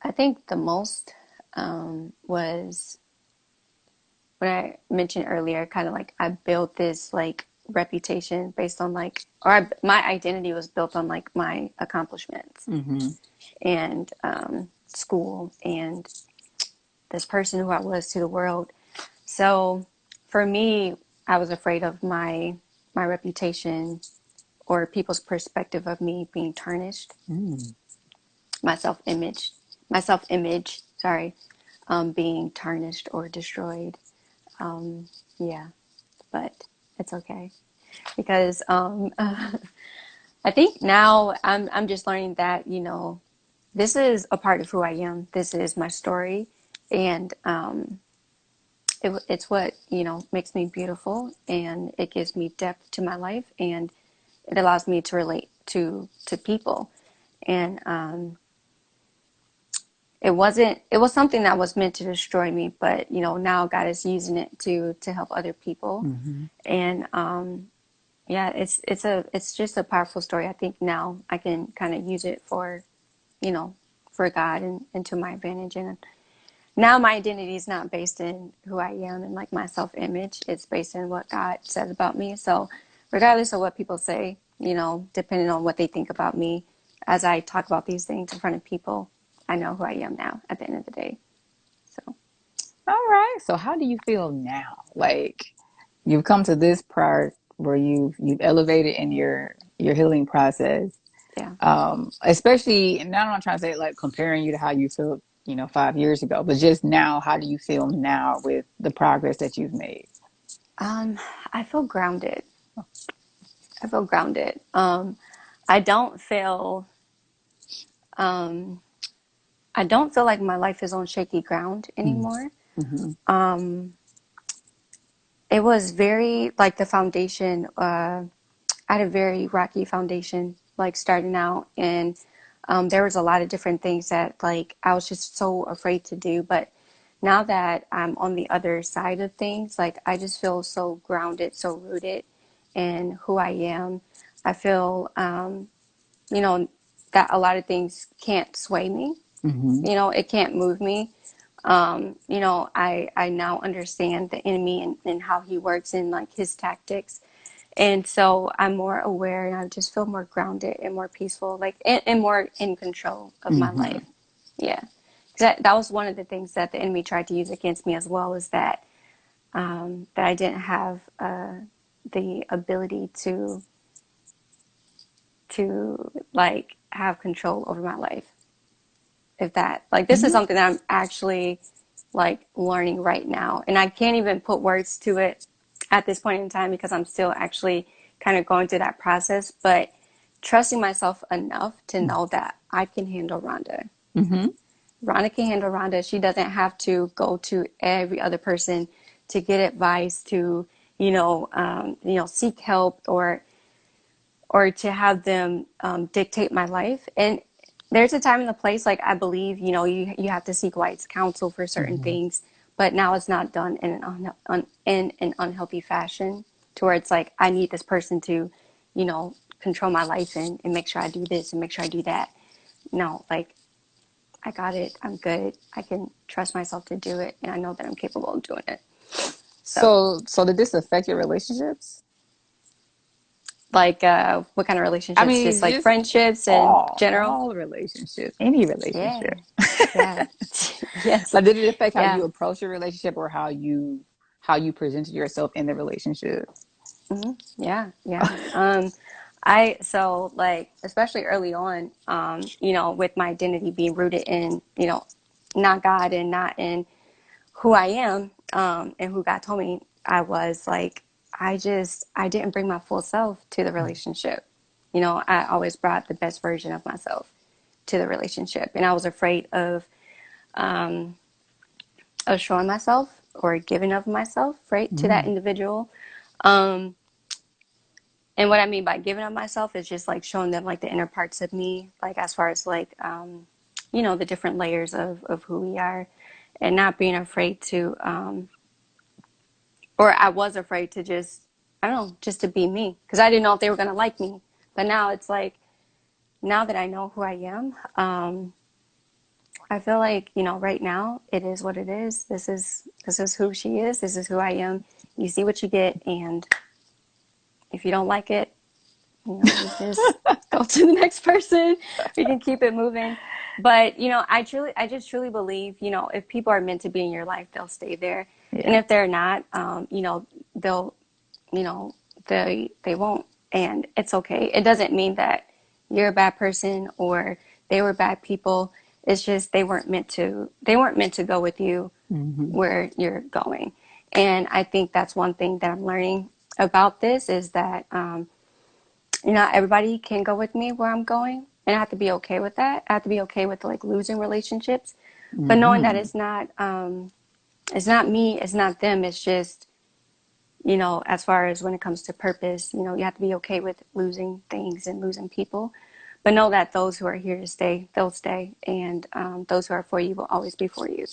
I think the most was when I mentioned earlier, kind of like I built this like reputation based on like, my identity was built on like my accomplishments Hmm. and school and this person who I was to the world. So for me, I was afraid of my reputation or people's perspective of me being tarnished, Mm. my self image, my self image, sorry, being tarnished or destroyed. Yeah, but it's okay because I think now I'm just learning that, this is a part of who I am. This is my story, and it's what, makes me beautiful, and it gives me depth to my life, and it allows me to relate to people. And it was something that was meant to destroy me, but now God is using it to help other people. Hmm. And yeah, it's just a powerful story. I think now I can kind of use it you know for God and to my advantage. And now my identity is not based in who I am and like my self image. It's based in what God says about me. So regardless of what people say, depending on what they think about me, as I talk about these things in front of people, I know who I am now at the end of the day. So All right. So how do you feel now? Like you've come to this part where you've elevated in your healing process. yeah. Especially, and now I'm not trying to say like comparing you to how you felt, 5 years ago, but just now, how do you feel now with the progress that you've made? Um, I feel grounded. I feel grounded. I don't feel um I don't feel like my life is on shaky ground anymore. Mm-hmm. It was very like the foundation. I had a very rocky foundation, like starting out, and there was a lot of different things that like I was just so afraid to do. But now that I'm on the other side of things, like I just feel so grounded, so rooted in who I am. I feel, you know, that a lot of things can't sway me. Mm-hmm. It can't move me. I now understand the enemy and how he works and like his tactics. And so I'm more aware and I just feel more grounded and more peaceful, like, and more in control of my Mm-hmm. life. Yeah. 'Cause that was one of the things that the enemy tried to use against me as well, is that I didn't have the ability to like have control over my life. If that, like, this is Mm-hmm. something that I'm actually like learning right now, and I can't even put words to it at this point in time because I'm still actually kind of going through that process. But trusting myself enough to know that I can handle Rhonda. Mm-hmm. Rhonda can handle Rhonda. She doesn't have to go to every other person to get advice, to seek help, or to have them dictate my life. And there's a time and a place. Like, I believe, you have to seek wise counsel for certain Mm-hmm. things, but now it's not done in an unhealthy fashion, to where it's like, I need this person to, control my life and make sure I do this and make sure I do that. No, like, I got it. I'm good. I can trust myself to do it, and I know that I'm capable of doing it. So, So did this affect your relationships? like, what kind of I relationships? Just mean, like just friendships in general? all relationships, any Yeah. relationship. Yeah. Yes. Like, did it affect how you Yeah. approach your relationship or how you presented yourself in the relationship? Yeah. Yeah. So, like, especially early on, with my identity being rooted in, not God and not in who I am, and who God told me I was, like, I didn't bring my full self to the relationship. I always brought the best version of myself to the relationship. And I was afraid of showing myself or giving of myself, right, to that Mm. individual. Um, and what I mean by giving of myself is just like showing them like the inner parts of me, like as far as like, the different layers of who we are, and not being afraid to, or I was afraid to just, I don't know, just to be me, because I didn't know if they were going to like me. But now it's like, now that I know who I am, I feel like, right now it is what it is. This is who she is. This is who I am. You see what you get, and if you don't like it, you just go to the next person. We can keep it moving. But, I just truly believe, if people are meant to be in your life, they'll stay there. And Yeah. if they're not, they'll, you know, they won't. And it's okay. It doesn't mean that you're a bad person or they were bad people. It's just they weren't meant to go with you Hmm. where you're going. And I think that's one thing that I'm learning about this, is that not everybody can go with me where I'm going. And I have to be okay with that. I have to be okay with like losing relationships. But knowing that Hmm. it's not me, it's not them, it's just, as far as when it comes to purpose, you have to be okay with losing things and losing people. But know that those who are here to stay, they'll stay. And those who are for you will always be for you.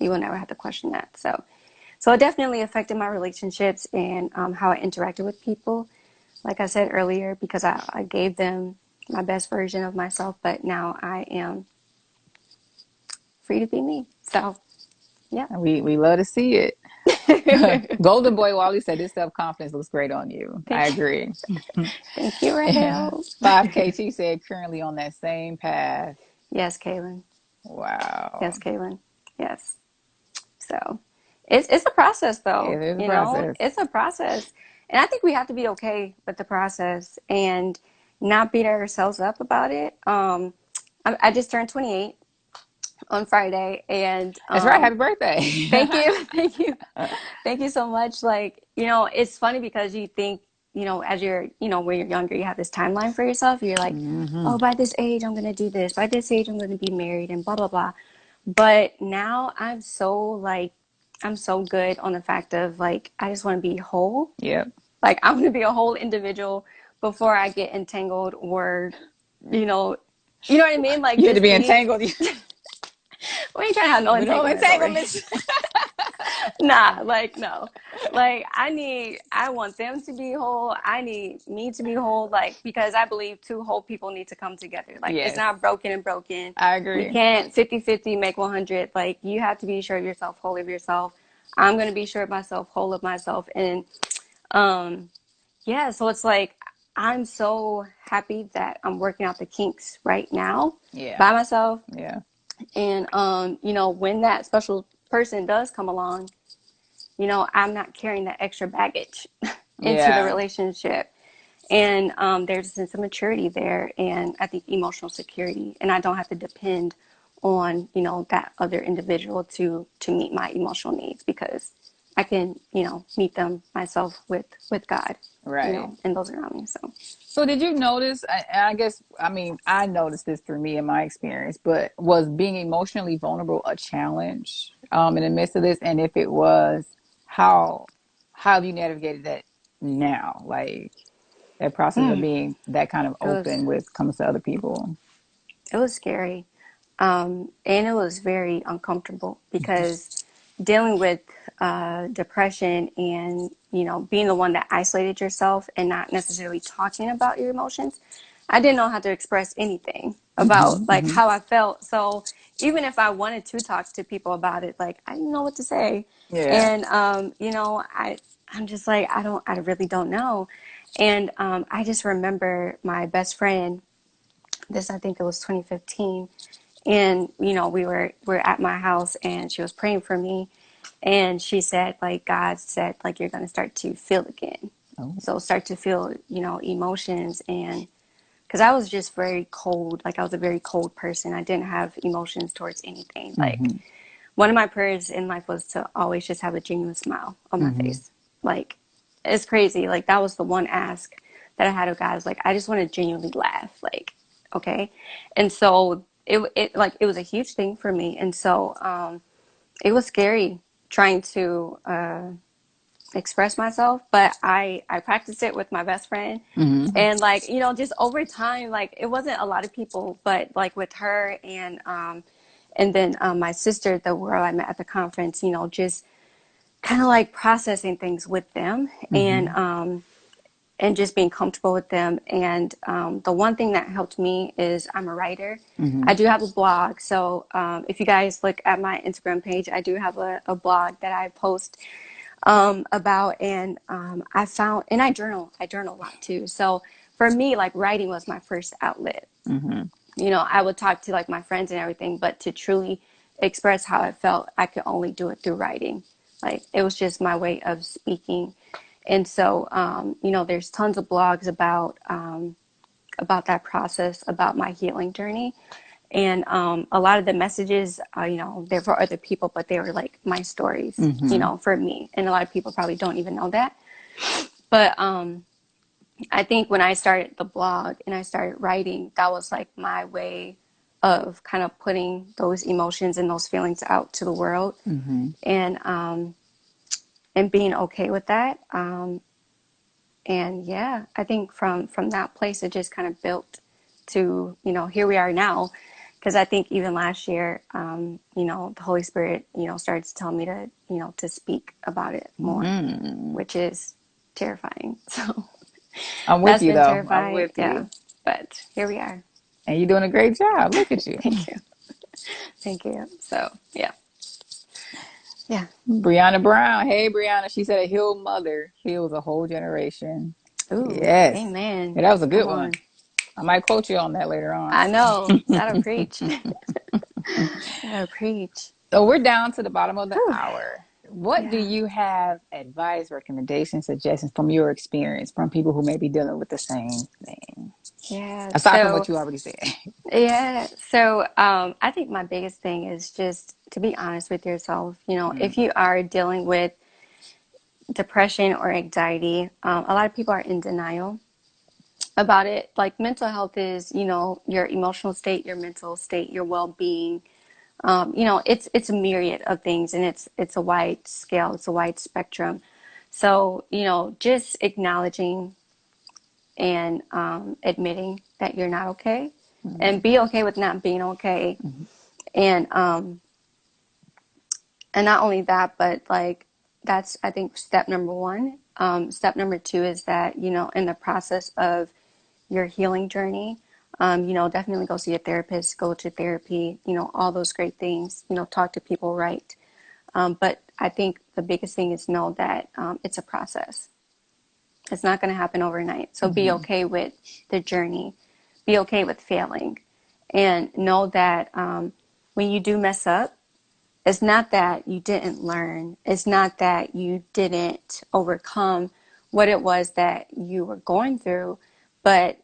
You will never have to question that. So it definitely affected my relationships and how I interacted with people. Like I said earlier, because I gave them my best version of myself, but now I am free to be me. So, yeah. We love to see it. Golden Boy Wally said this self-confidence looks great on you. I Thank agree. thank you, Yeah. Rahel. 5KT said currently on that same path. Yes, Kaylin. Wow. Yes, Kaylin. Yes. So it's a process, though. It is a process. It's a process, and I think we have to be okay with the process and not beat ourselves up about it. I just turned 28 on Friday, and That's right. Happy birthday. thank you, thank you, thank you so much. Like, it's funny because you think, as you're, when you're younger, you have this timeline for yourself. You're like, Hmm. oh, by this age, I'm gonna do this. By this age, I'm gonna be married, and blah blah blah. But now I'm so good on the fact of like, I just want to be whole. Yep. Like, I want to be a whole individual before I get entangled, or, you know, you know what I mean? Like, You had to just be be, entangled. we ain't trying to have no We know entanglements over here. entanglements. Nah, like, no. Like, I want them to be whole. I need me to be whole. Like, because I believe two whole people need to come together. Like, it's Yes, not broken and broken. I We agree. can't 50-50 make 100. Like, you have to be sure of yourself, whole of yourself. I'm going to be sure of myself, whole of myself. And, um, yeah, so it's like, I'm so happy that I'm working out the kinks right now Yeah. by myself. Yeah. And, when that special person does come along, I'm not carrying that extra baggage into the Yeah. relationship. And there's a sense of maturity there, and I think emotional security. And I don't have to depend on, that other individual to meet my emotional needs, because I can, meet them myself with God, Right. and those around me. So, So did you notice, I guess, I mean, I noticed this through me in my experience, but was being emotionally vulnerable a challenge in the midst of this? And if it was, how how have you navigated that now? Like that process of being that kind of it was open with comes to other people. it was scary. And it was very uncomfortable because dealing with depression and, being the one that isolated yourself and not necessarily talking about your emotions, I didn't know how to express anything about like Hmm. how I felt. So even if I wanted to talk to people about it, like I didn't know what to say. Yeah. And, I'm just like, I really don't know. And I just remember my best friend, I think it was 2015, and we're at my house and she was praying for me, and she said like God said like you're going to start to feel again, Oh. so start to feel emotions. And because I was just very cold, like I was a very cold person, I didn't have emotions towards anything. Like Hmm. one of my prayers in life was to always just have a genuine smile on my Hmm. face. Like it's crazy, like that was the one ask that I had of God. I was like, I just want to genuinely laugh, like okay. And so it was a huge thing for me. And so it was scary trying to express myself, but I practiced it with my best friend. Hmm. And like, just over time, like it wasn't a lot of people, but like with her and then my sister, the girl I met at the conference, just kind of like processing things with them, Hmm. and just being comfortable with them. And the one thing that helped me is I'm a writer. Hmm. I do have a blog. So if you guys look at my Instagram page, I do have a blog that I post about. And I found, and I journal a lot too. So for me, like writing was my first outlet. Hmm. I would talk to like my friends and everything, but to truly express how I felt, I could only do it through writing. Like it was just my way of speaking. And so, there's tons of blogs about that process, about my healing journey. And a lot of the messages, they're for other people, but they were like my stories, Hmm. for me. And a lot of people probably don't even know that. But I think when I started the blog and I started writing, that was like my way of kind of putting those emotions and those feelings out to the world, Hmm. and being okay with that. And yeah, I think from that place, it just kind of built to, here we are now. Because I think even last year, the Holy Spirit, started to tell me to, to speak about it more, Hmm. which is terrifying. So I'm with that's you been though. I'm terrifying. with Yeah. you. But here we are. And you're doing a great job. Look at you. Thank you. Thank you. So yeah. Yeah. Brianna Brown. Hey, Brianna. She said a healed mother heals a whole generation. Ooh, Yes. amen. Yeah, that was a good Come one. on. I might quote you on that later on. I know. That'll preach. That'll preach. So we're down to the bottom of the Whew. hour. What do Yeah. you have advice, recommendations, suggestions from your experience from people who may be dealing with the same thing? Yeah. Aside from what you already said. I think my biggest thing is just to be honest with yourself. If Mm, you are dealing with depression or anxiety, a lot of people are in denial about it. Like mental health is, your emotional state, your mental state, your well-being. It's a myriad of things, and it's a wide scale, it's a wide spectrum. So, just acknowledging and admitting that you're not okay, and mm, be okay with not being okay. mm, And and not only that, but like that's I think step number one. Step number two is that in the process of your healing journey, definitely go see a therapist, go to therapy, all those great things. Talk to people, right? But I think the biggest thing is know that it's a process. It's not going to happen overnight. So be mm, okay with the journey. Be okay with failing. And know that when you do mess up, it's not that you didn't learn. It's not that you didn't overcome what it was that you were going through, but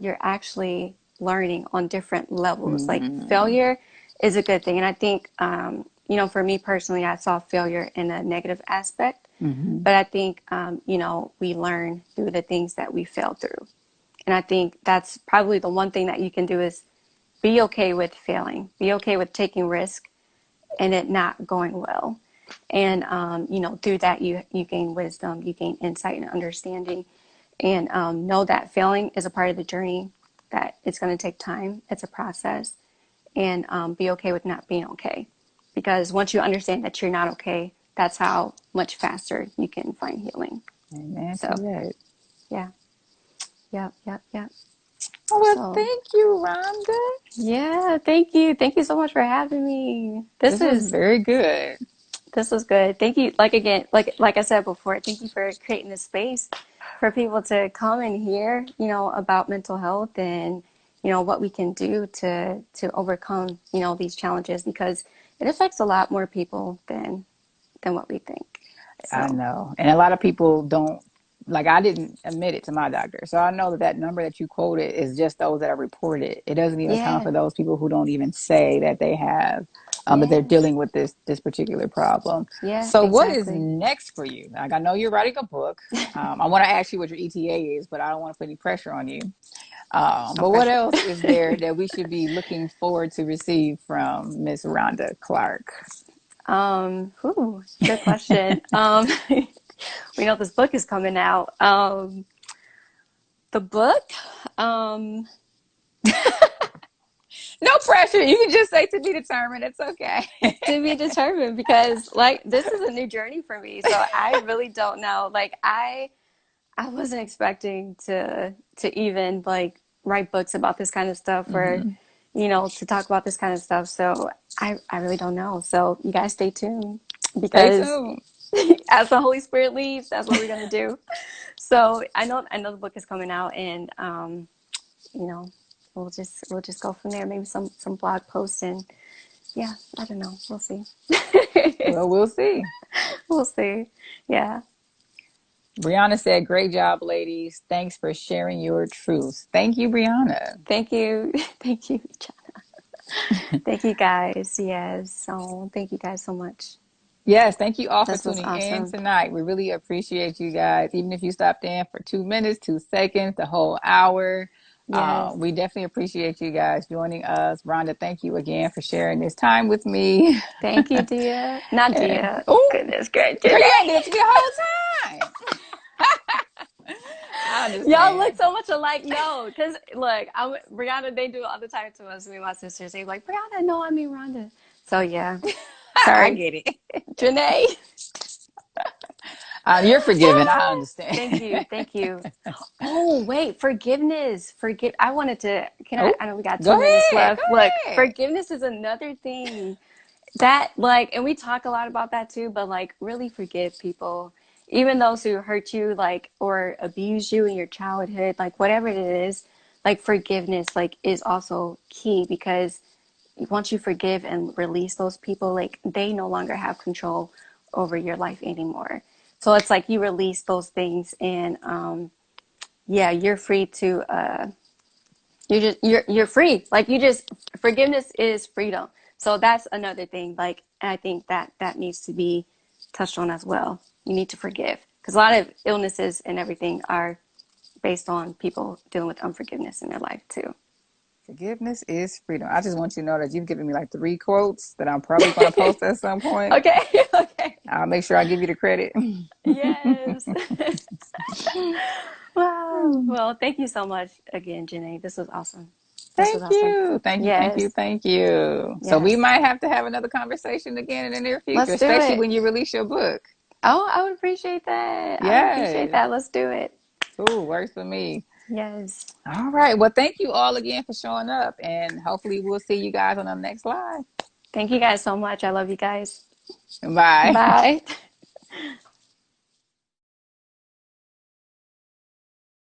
you're actually learning on different levels. Like mm, failure is a good thing. And I think, you know, for me personally, I saw failure in a negative aspect, Hmm. but I think, you know, we learn through the things that we fail through. And I think that's probably the one thing that you can do is be okay with failing, be okay with taking risk and it not going well. And, you know, through that, you gain wisdom, you gain insight and understanding, and know that failing is a part of the journey, that it's going to take time, it's a process, and be okay with not being okay. Because once you understand that you're not okay, that's how much faster you can find healing. Amen to So, that. yeah, yep, yep, yep. Oh, well, So, thank you, Rhonda. yeah, thank you. Thank you so much for having me. This was very good. This was good. Thank you. Like again, like I said before, thank you for creating this space for people to come and hear, you know, about mental health and, you know, what we can do to overcome, you know, these challenges, because it affects a lot more people than what we think. I So, know. And a lot of people don't, like, I didn't admit it to my doctor. So I know that that number that you quoted is just those that are reported. It doesn't even count yeah. for those people who don't even say that they have, that they're Yeah. dealing with this particular problem. Yeah, So what is exactly. next for you? Like, I know you're writing a book. I want to ask you what your ETA is, but I don't want to put any pressure on you. No But what pressure. else is there that we should be looking forward to receive from Miss Rhonda Clarke? Good question. We know this book is coming out. The book, um, No pressure. You can just say to be determined. It's okay. to be determined, because like this is a new journey for me. So I really don't know. Like I wasn't expecting to even like write books about this kind of stuff, or Hmm. you know, to talk about this kind of stuff. So I really don't know. So you guys stay tuned, Stay because tuned. as the Holy Spirit leads, that's what we're gonna do. So I know the book is coming out, and you know, we'll just go from there. Maybe some blog posts, and yeah, I don't know. We'll see. Well, we'll see. We'll see. Yeah. Brianna said, "Great job, ladies. Thanks for sharing your truths." Thank you, Brianna. Thank you. Thank you, John. Thank you guys. Yes. So thank you guys so much. Yes, thank you all for This was tuning in awesome. tonight. We really appreciate you guys. Even if you stopped in for 2 minutes, 2 seconds, the whole hour, Yes. we definitely appreciate you guys joining us. Rhonda, thank you again for sharing this time with me. Thank you, Dia. Not And, Dia. oh, Goodness gracious. girl, you ain't did it to me the whole time. I Y'all look understand. so much alike. No, because look, Brianna, they do it all the time to us, me and my sisters. They like, Brianna, no, I mean Rhonda. So yeah. I Sorry. get it. Janae. You're forgiven. I understand. Thank you. Thank you. Oh, wait, forgiveness. I wanted to, Oh, I know we got go 2 minutes ahead. Go left. Look, ahead. forgiveness is another thing that, like, and we talk a lot about that too, but like, really forgive people, even those who hurt you, like, or abuse you in your childhood, like, whatever it is, like, forgiveness, like, is also key, because once you forgive and release those people, like, they no longer have control over your life anymore. So it's like you release those things, and yeah, you're free to you're free. Like, you just, forgiveness is freedom. So that's another thing. Like, and I think that needs to be touched on as well. You need to forgive, because a lot of illnesses and everything are based on people dealing with unforgiveness in their life too. Forgiveness is freedom. I just want you to know that you've given me like 3 quotes that I'm probably going to post at some point. Okay. Okay. I'll make sure I give you the credit. Yes. Wow. Well, thank you so much again, Janae. This was awesome. This was Thank awesome. you. Thank you. Thank you. Yes. Thank you. So we Yes. might have to have another conversation again in the near future, Let's do especially it. when you release your book. Oh, I would appreciate that. I would appreciate Yes. that. Let's do it. Cool. Works for me. Yes. All right. Well, thank you all again for showing up, and hopefully we'll see you guys on the next live. Thank you guys so much. I love you guys. Bye. Bye.